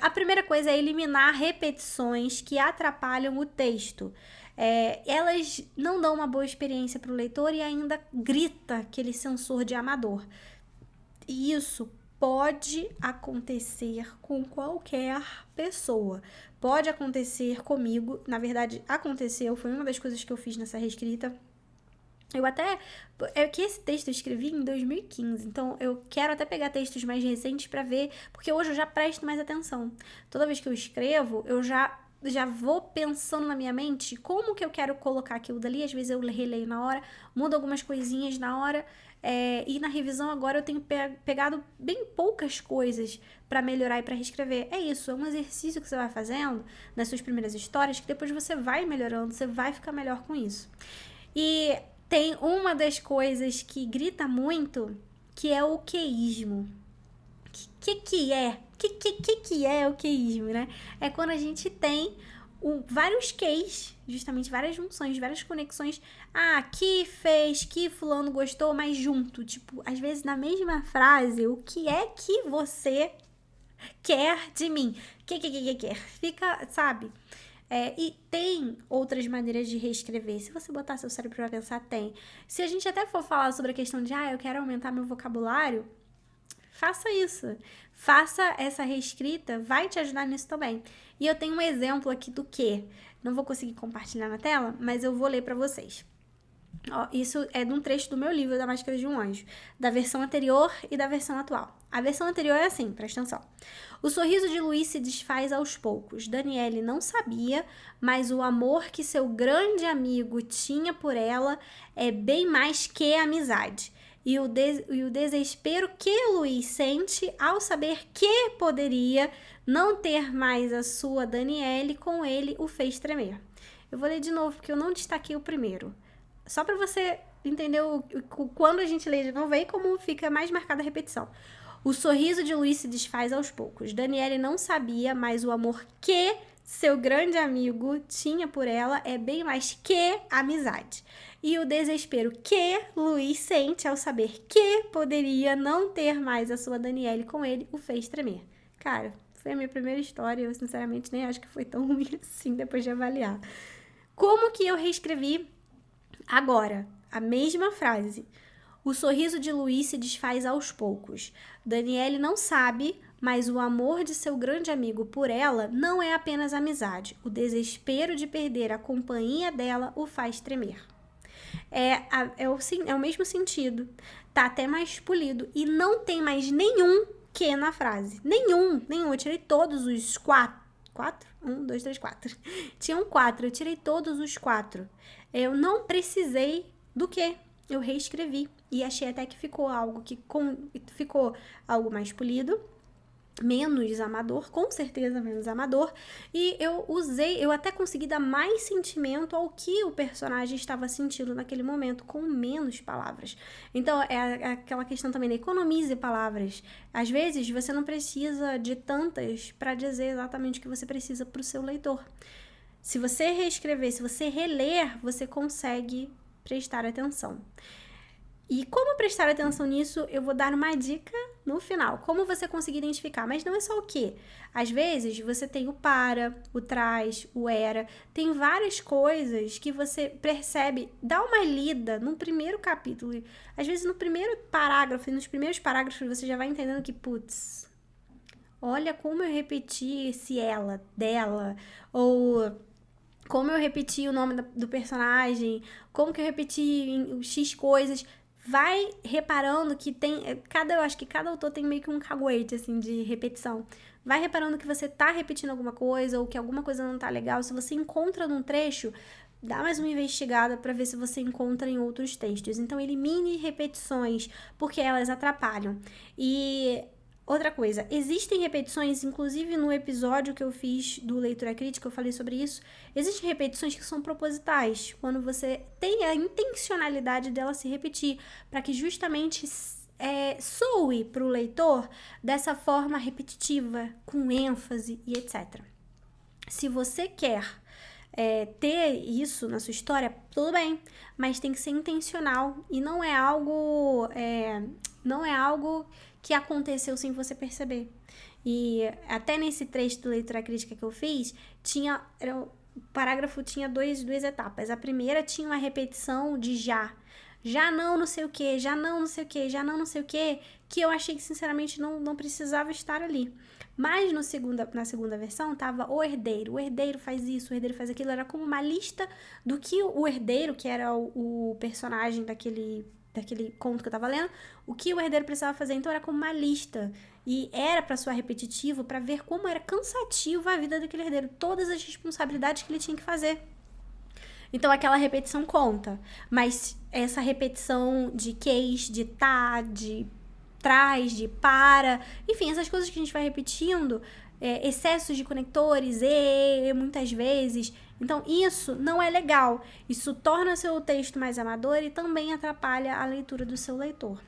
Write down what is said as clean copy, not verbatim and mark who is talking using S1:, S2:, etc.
S1: A primeira coisa é eliminar repetições que atrapalham o texto. Elas não dão uma boa experiência para o leitor e ainda grita aquele sensor de amador. E isso pode acontecer com qualquer pessoa. Pode acontecer comigo. Na verdade, aconteceu. Foi uma das coisas que eu fiz nessa reescrita. É que esse texto eu escrevi em 2015, então eu quero até pegar textos mais recentes pra ver, porque hoje eu já presto mais atenção. Toda vez que eu escrevo, eu já vou pensando na minha mente como que eu quero colocar aquilo dali. Às vezes eu releio na hora, mudo algumas coisinhas na hora, e na revisão agora eu tenho pegado bem poucas coisas pra melhorar e pra reescrever. É isso, é um exercício que você vai fazendo nas suas primeiras histórias, que depois você vai melhorando, você vai ficar melhor com isso. E tem uma das coisas que grita muito, que é o queísmo. Que é? Que é o queísmo, né? É quando a gente tem vários queis, justamente várias junções, várias conexões. Que fez, que fulano gostou, mas junto. Tipo, às vezes na mesma frase, o que é que você quer de mim? Quer? Fica, sabe? E tem outras maneiras de reescrever. Se você botar seu cérebro pra pensar, tem. Se a gente até for falar sobre a questão de, eu quero aumentar meu vocabulário, faça isso. Faça essa reescrita, vai te ajudar nisso também. E eu tenho um exemplo aqui do que não vou conseguir compartilhar na tela, mas eu vou ler pra vocês. Isso é de um trecho do meu livro, Da Máscara de um Anjo, da versão anterior e da versão atual. A versão anterior é assim, presta atenção. O sorriso de Luiz se desfaz aos poucos. Daniele não sabia, mas o amor que seu grande amigo tinha por ela é bem mais que amizade. E o desespero que Luiz sente ao saber que poderia não ter mais a sua Daniele com ele o fez tremer. Eu vou ler de novo porque eu não destaquei o primeiro. Só para você entender quando a gente lê de novo, aí como fica mais marcada a repetição. O sorriso de Luiz se desfaz aos poucos. Daniele não sabia, mas o amor que seu grande amigo tinha por ela é bem mais que amizade. E o desespero que Luiz sente ao saber que poderia não ter mais a sua Daniele com ele o fez tremer. Cara, foi a minha primeira história, eu sinceramente nem acho que foi tão ruim assim depois de avaliar. Como que eu reescrevi agora a mesma frase? O sorriso de Luiz se desfaz aos poucos. Daniele não sabe, mas o amor de seu grande amigo por ela não é apenas amizade. O desespero de perder a companhia dela o faz tremer. É o mesmo sentido. Tá até mais polido. E não tem mais nenhum que na frase. Nenhum. Eu tirei todos os 4. 4? 1, 2, 3, 4. Tinham 4. Eu tirei todos os 4. Eu não precisei do que? Eu reescrevi. E achei até que ficou algo mais polido, menos amador, com certeza menos amador, e eu até consegui dar mais sentimento ao que o personagem estava sentindo naquele momento, com menos palavras. Então, é aquela questão também, economize palavras. Às vezes, você não precisa de tantas para dizer exatamente o que você precisa para o seu leitor. Se você reescrever, se você reler, você consegue prestar atenção. E como prestar atenção nisso, eu vou dar uma dica no final. Como você conseguir identificar. Mas não é só o quê? Às vezes, você tem o para, o traz, o era. Tem várias coisas que você percebe. Dá uma lida no primeiro capítulo. Às vezes, no primeiro parágrafo, nos primeiros parágrafos, você já vai entendendo que, putz, olha como eu repeti esse ela, dela. Ou como eu repeti o nome do personagem. Como que eu repeti X coisas. Vai reparando que eu acho que cada autor tem meio que um caguete, assim, de repetição. Vai reparando que você tá repetindo alguma coisa ou que alguma coisa não tá legal. Se você encontra num trecho, dá mais uma investigada para ver se você encontra em outros textos. Então, elimine repetições, porque elas atrapalham. E outra coisa, existem repetições, inclusive no episódio que eu fiz do Leitura Crítica, eu falei sobre isso. Existem repetições que são propositais, quando você tem a intencionalidade dela se repetir, para que justamente soe para o leitor dessa forma repetitiva, com ênfase e etc. Se você quer ter isso na sua história, tudo bem, mas tem que ser intencional e não é algo que aconteceu sem você perceber. E até nesse trecho do Leitura Crítica que eu fiz, o parágrafo tinha duas etapas. A primeira tinha uma repetição de já. Já não sei o que, já não sei o que, já não sei o que eu achei que sinceramente não precisava estar ali. Mas na segunda versão tava o herdeiro faz isso, o herdeiro faz aquilo, era como uma lista do que o herdeiro, que era o personagem daquele conto que eu tava lendo, o que o herdeiro precisava fazer. Então era como uma lista, e era para soar repetitivo, para ver como era cansativa a vida daquele herdeiro, todas as responsabilidades que ele tinha que fazer. Então aquela repetição conta, mas essa repetição de queis, de tá, de traz, de para, enfim, essas coisas que a gente vai repetindo, excessos de conectores, muitas vezes. Então isso não é legal, isso torna seu texto mais amador e também atrapalha a leitura do seu leitor.